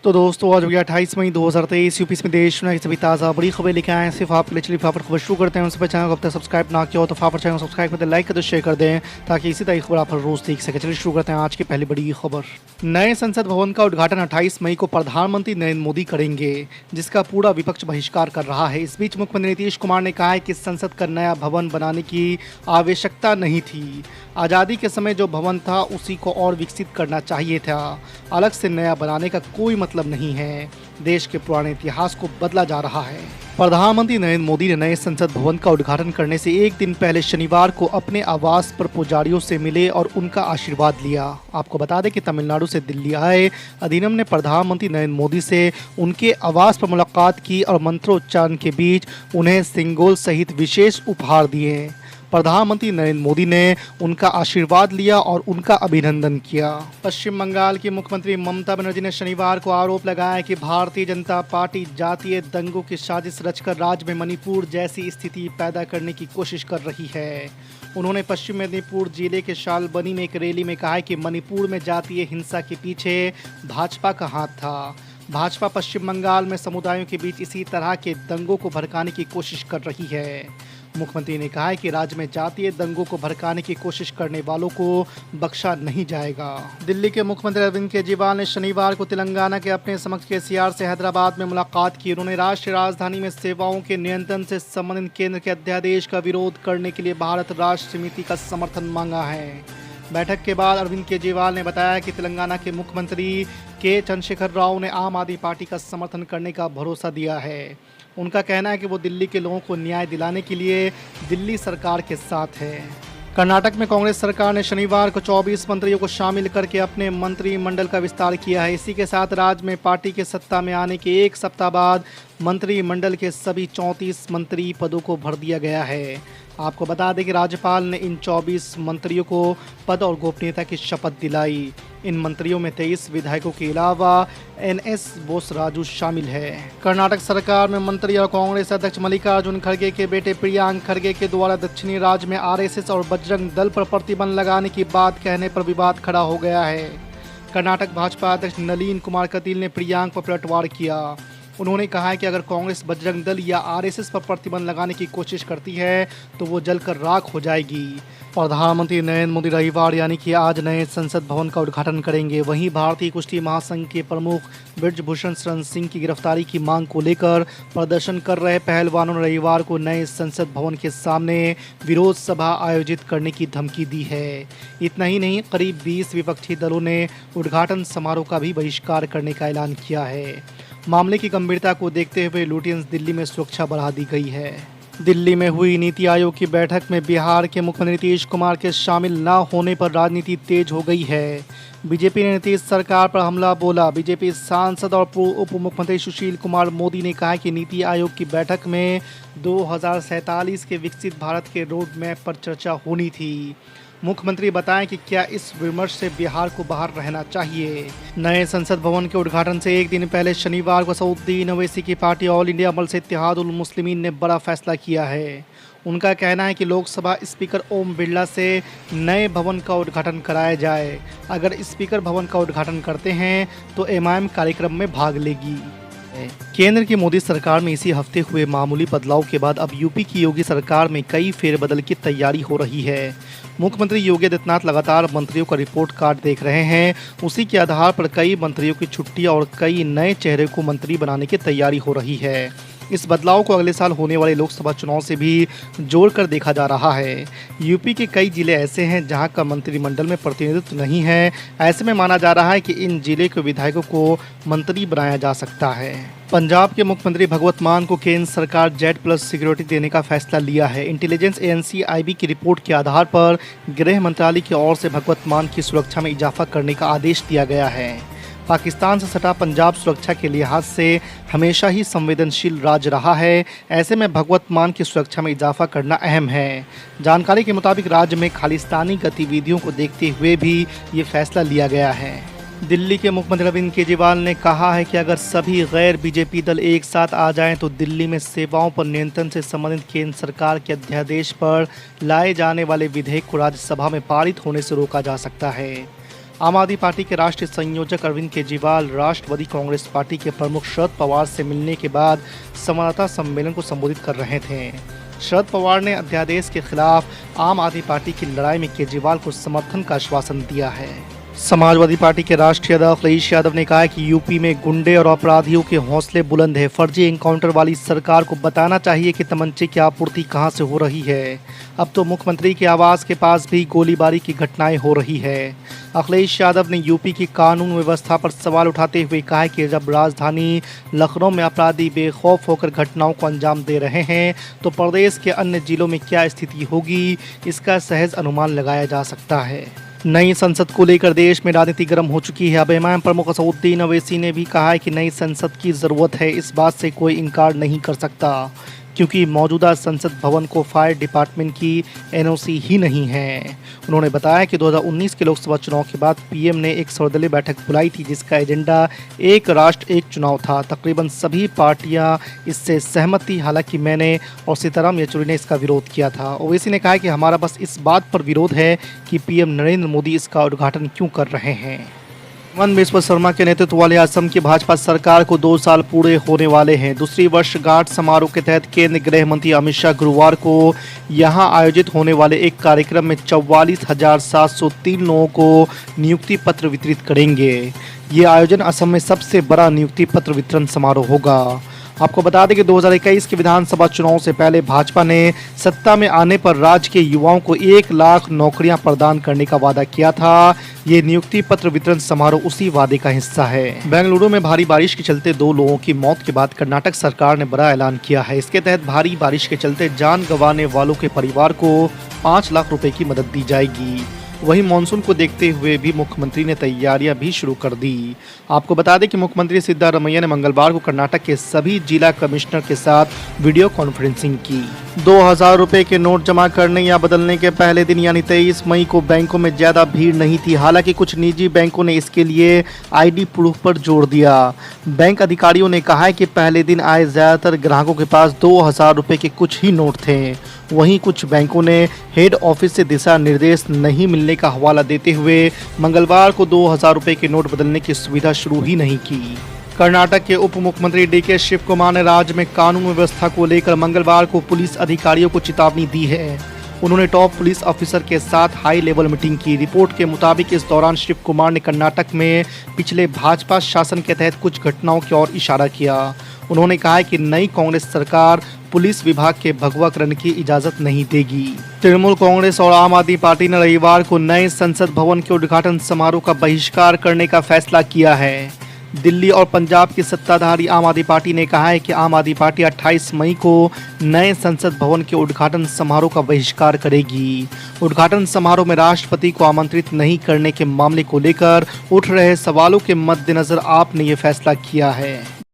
तो दोस्तों आज हो गया 28 मई 2023। यूपी में देश में सभी ताज़ा बड़ी खबरें लेके आए हैं सिर्फ आपके लिए। चलिए फटाफट खबर शुरू करते हैं। उससे पहले चैनल को अब तक सब्सक्राइब ना किया हो तो फटाफट चैनल को सब्सक्राइब कर दें, लाइक कर दें, शेयर कर दें ताकि इसी तरह की खबर आप हर रोज देख सकें। चलिए शुरू करते हैं आज की पहली बड़ी खबर। नए संसद भवन का उद्घाटन 28 मई को प्रधानमंत्री नरेंद्र मोदी करेंगे, जिसका पूरा विपक्ष बहिष्कार कर रहा है। इस बीच मुख्यमंत्री नीतीश कुमार ने कहा है कि संसद का नया भवन बनाने की आवश्यकता नहीं थी। आज़ादी के समय जो भवन था उसी को और विकसित करना चाहिए था। अलग से नया बनाने का कोई मतलब नहीं है। देश के पुराने इतिहास को बदला जा रहा है। प्रधानमंत्री नरेंद्र मोदी ने नए संसद भवन का उद्घाटन करने से एक दिन पहले शनिवार को अपने आवास पर पुजारियों से मिले और उनका आशीर्वाद लिया। आपको बता दें कि तमिलनाडु से दिल्ली आए अधिनम ने प्रधानमंत्री नरेंद्र मोदी से उनके आवास पर मुलाकात की और मंत्रोच्चारण के बीच उन्हें सिंगोल सहित विशेष उपहार दिए। प्रधानमंत्री नरेंद्र मोदी ने उनका आशीर्वाद लिया और उनका अभिनंदन किया। पश्चिम बंगाल की मुख्यमंत्री ममता बनर्जी ने शनिवार को आरोप लगाया कि भारतीय जनता पार्टी जातीय दंगों की साजिश रचकर राज्य में मणिपुर जैसी स्थिति पैदा करने की कोशिश कर रही है। उन्होंने पश्चिम मेदिनीपुर जिले के शालबनी में एक रैली में कहा कि मणिपुर में जातीय हिंसा के पीछे भाजपा का हाथ था। भाजपा पश्चिम बंगाल में समुदायों के बीच इसी तरह के दंगों को भड़काने की कोशिश कर रही है। मुख्यमंत्री ने कहा है कि राज्य में जातीय दंगों को भड़काने की कोशिश करने वालों को बख्शा नहीं जाएगा। दिल्ली के मुख्यमंत्री अरविंद केजरीवाल ने शनिवार को तेलंगाना के अपने समकक्ष केसीआर से हैदराबाद में मुलाकात की। उन्होंने राष्ट्रीय राजधानी में सेवाओं के नियंत्रण से संबंधित केंद्र के अध्यादेश का विरोध करने के लिए भारत राष्ट्र समिति का समर्थन मांगा है। बैठक के बाद अरविंद केजरीवाल ने बताया कि तेलंगाना के मुख्यमंत्री के चंद्रशेखर राव ने आम आदमी पार्टी का समर्थन करने का भरोसा दिया है। उनका कहना है कि वो दिल्ली के लोगों को न्याय दिलाने के लिए दिल्ली सरकार के साथ है। कर्नाटक में कांग्रेस सरकार ने शनिवार को 24 मंत्रियों को शामिल करके अपने मंत्रिमंडल का विस्तार किया है। इसी के साथ राज्य में पार्टी के सत्ता में आने के एक सप्ताह बाद मंत्रिमंडल के सभी 34 मंत्री पदों को भर दिया गया है। आपको बता दें कि राज्यपाल ने इन 24 मंत्रियों को पद और गोपनीयता की शपथ दिलाई। इन मंत्रियों में 23 विधायकों के अलावा एनएस बोस राजू शामिल है। कर्नाटक सरकार में मंत्री और कांग्रेस अध्यक्ष मल्लिकार्जुन खड़गे के बेटे प्रियांक खड़गे के द्वारा दक्षिणी राज्य में आरएसएस और बजरंग दल पर प्रतिबंध लगाने की बात कहने पर विवाद खड़ा हो गया है। कर्नाटक भाजपा अध्यक्ष नलीन कुमार कटील ने प्रियांक पर पलटवार किया। उन्होंने कहा है कि अगर कांग्रेस बजरंग दल या आरएसएस पर प्रतिबंध लगाने की कोशिश करती है तो वो जलकर राख हो जाएगी। प्रधानमंत्री नरेंद्र मोदी रविवार यानी कि आज नए संसद भवन का उद्घाटन करेंगे। वहीं भारतीय कुश्ती महासंघ के प्रमुख ब्रिजभूषण शरण सिंह की गिरफ्तारी की मांग को लेकर प्रदर्शन कर रहे पहलवानों ने रविवार को नए संसद भवन के सामने विरोध सभा आयोजित करने की धमकी दी है। इतना ही नहीं, करीब 20 विपक्षी दलों ने उद्घाटन समारोह का भी बहिष्कार करने का ऐलान किया है। मामले की गंभीरता को देखते हुए लुटियंस दिल्ली में सुरक्षा बढ़ा दी गई है। दिल्ली में हुई नीति आयोग की बैठक में बिहार के मुख्यमंत्री नीतीश कुमार के शामिल न होने पर राजनीति तेज हो गई है। बीजेपी ने नीतीश सरकार पर हमला बोला। बीजेपी सांसद और पूर्व उप मुख्यमंत्री सुशील कुमार मोदी ने कहा कि नीति आयोग की बैठक में 2047 के विकसित भारत के रोड मैप पर चर्चा होनी थी। मुख्यमंत्री बताएं कि क्या इस विमर्श से बिहार को बाहर रहना चाहिए। नए संसद भवन के उद्घाटन से एक दिन पहले शनिवार को असदुद्दीन ओवैसी की पार्टी ऑल इंडिया मजलिस इत्तेहादुल मुस्लिमीन ने बड़ा फैसला किया है। उनका कहना है कि लोकसभा स्पीकर ओम बिरला से नए भवन का उद्घाटन कराया जाए। अगर स्पीकर भवन का उद्घाटन करते हैं तो एमआईएम कार्यक्रम में भाग लेगी। केंद्र की मोदी सरकार में इसी हफ्ते हुए मामूली बदलाव के बाद अब यूपी की योगी सरकार में कई फेरबदल की तैयारी हो रही है। मुख्यमंत्री योगी आदित्यनाथ लगातार मंत्रियों का रिपोर्ट कार्ड देख रहे हैं। उसी के आधार पर कई मंत्रियों की छुट्टियां और कई नए चेहरे को मंत्री बनाने की तैयारी हो रही है। इस बदलाव को अगले साल होने वाले लोकसभा चुनाव से भी जोड़कर देखा जा रहा है। यूपी के कई जिले ऐसे हैं जहां का मंत्रिमंडल में प्रतिनिधित्व नहीं है। ऐसे में माना जा रहा है कि इन जिले के विधायकों को मंत्री बनाया जा सकता है। पंजाब के मुख्यमंत्री भगवत मान को केंद्र सरकार जेड प्लस सिक्योरिटी देने का फैसला लिया है। इंटेलिजेंस एजेंसी आईबी की रिपोर्ट के आधार पर गृह मंत्रालय की ओर से भगवत मान की सुरक्षा में इजाफा करने का आदेश दिया गया है। पाकिस्तान से सटा पंजाब सुरक्षा के लिहाज से हमेशा ही संवेदनशील राज्य रहा है। ऐसे में भगवत मान की सुरक्षा में इजाफा करना अहम है। जानकारी के मुताबिक राज्य में खालिस्तानी गतिविधियों को देखते हुए भी ये फैसला लिया गया है। दिल्ली के मुख्यमंत्री अरविंद केजरीवाल ने कहा है कि अगर सभी गैर बीजेपी दल एक साथ आ जाएं तो दिल्ली में सेवाओं पर नियंत्रण से संबंधित केंद्र सरकार के अध्यादेश पर लाए जाने वाले विधेयक को राज्यसभा में पारित होने से रोका जा सकता है। आम आदमी पार्टी के राष्ट्रीय संयोजक अरविंद केजरीवाल राष्ट्रवादी कांग्रेस पार्टी के प्रमुख शरद पवार से मिलने के बाद संवाददाता सम्मेलन को संबोधित कर रहे थे। शरद पवार ने अध्यादेश के खिलाफ आम आदमी पार्टी की लड़ाई में केजरीवाल को समर्थन का आश्वासन दिया है। समाजवादी पार्टी के राष्ट्रीय अध्यक्ष अखिलेश यादव ने कहा है कि यूपी में गुंडे और अपराधियों के हौसले बुलंद है। फर्जी एनकाउंटर वाली सरकार को बताना चाहिए कि तमंचे की आपूर्ति कहां से हो रही है। अब तो मुख्यमंत्री के आवास के पास भी गोलीबारी की घटनाएं हो रही है। अखिलेश यादव ने यूपी की कानून व्यवस्था पर सवाल उठाते हुए कहा है कि जब राजधानी लखनऊ में अपराधी बेखौफ होकर घटनाओं को अंजाम दे रहे हैं तो प्रदेश के अन्य जिलों में क्या स्थिति होगी, इसका सहज अनुमान लगाया जा सकता है। नई संसद को लेकर देश में राजनीति गर्म हो चुकी है। अब इमाम प्रमुख असदुद्दीन ओवैसी ने भी कहा है कि नई संसद की ज़रूरत है। इस बात से कोई इनकार नहीं कर सकता क्योंकि मौजूदा संसद भवन को फायर डिपार्टमेंट की एनओसी ही नहीं है। उन्होंने बताया कि 2019 के लोकसभा चुनाव के बाद पीएम ने एक सर्वदलीय बैठक बुलाई थी जिसका एजेंडा एक राष्ट्र एक चुनाव था। तकरीबन सभी पार्टियां इससे सहमत थी। हालांकि मैंने और सीताराम येचुरी ने इसका विरोध किया था। ओवैसी ने कहा कि हमारा बस इस बात पर विरोध है कि पीएम नरेंद्र मोदी इसका उद्घाटन क्यों कर रहे हैं। हेमंत बिस्वा शर्मा के नेतृत्व वाली असम की भाजपा सरकार को 2 साल पूरे होने वाले हैं। दूसरी वर्षगांठ समारोह के तहत केंद्रीय गृह मंत्री अमित शाह गुरुवार को यहां आयोजित होने वाले एक कार्यक्रम में 44,703 लोगों को नियुक्ति पत्र वितरित करेंगे। ये आयोजन असम में सबसे बड़ा नियुक्ति पत्र वितरण समारोह होगा। आपको बता दें कि 2021 के विधानसभा चुनाव से पहले भाजपा ने सत्ता में आने पर राज्य के युवाओं को 1 लाख नौकरियां प्रदान करने का वादा किया था। ये नियुक्ति पत्र वितरण समारोह उसी वादे का हिस्सा है। बेंगलुरु में भारी बारिश के चलते 2 लोगों की मौत के बाद कर्नाटक सरकार ने बड़ा ऐलान किया है। इसके तहत भारी बारिश के चलते जान गंवाने वालों के परिवार को 5 लाख रुपए की मदद दी जाएगी। वहीं मानसून को देखते हुए भी मुख्यमंत्री ने तैयारियां भी शुरू कर दी। आपको बता दें कि मुख्यमंत्री सिद्धारमैया ने मंगलवार को कर्नाटक के सभी जिला कमिश्नर के साथ वीडियो कॉन्फ्रेंसिंग की। 2,000 रुपए के नोट जमा करने या बदलने के पहले दिन यानी 23 मई को बैंकों में ज़्यादा भीड़ नहीं थी। हालांकि कुछ निजी बैंकों ने इसके लिए आईडी प्रूफ पर जोर दिया। बैंक अधिकारियों ने कहा है कि पहले दिन आए ज़्यादातर ग्राहकों के पास 2,000 रुपए के कुछ ही नोट थे। वहीं कुछ बैंकों ने हेड ऑफिस से दिशा निर्देश नहीं मिलने का हवाला देते हुए मंगलवार को 2,000 रुपए के नोट बदलने की सुविधा शुरू ही नहीं की। कर्नाटक के उप मुख्यमंत्री डीके शिव कुमार ने राज्य में कानून व्यवस्था को लेकर मंगलवार को पुलिस अधिकारियों को चेतावनी दी है। उन्होंने टॉप पुलिस ऑफिसर के साथ हाई लेवल मीटिंग की। रिपोर्ट के मुताबिक इस दौरान शिव कुमार ने कर्नाटक में पिछले भाजपा शासन के तहत कुछ घटनाओं की ओर इशारा किया। उन्होंने कहा कि नई कांग्रेस सरकार पुलिस विभाग के भगवाकरण की इजाजत नहीं देगी। तृणमूल कांग्रेस और आम आदमी पार्टी ने रविवार को नए संसद भवन के उद्घाटन समारोह का बहिष्कार करने का फैसला किया है। दिल्ली और पंजाब की सत्ताधारी आम आदमी पार्टी ने कहा है कि आम आदमी पार्टी 28 मई को नए संसद भवन के उद्घाटन समारोह का बहिष्कार करेगी। उद्घाटन समारोह में राष्ट्रपति को आमंत्रित नहीं करने के मामले को लेकर उठ रहे सवालों के मद्देनजर आप ने ये फैसला किया है।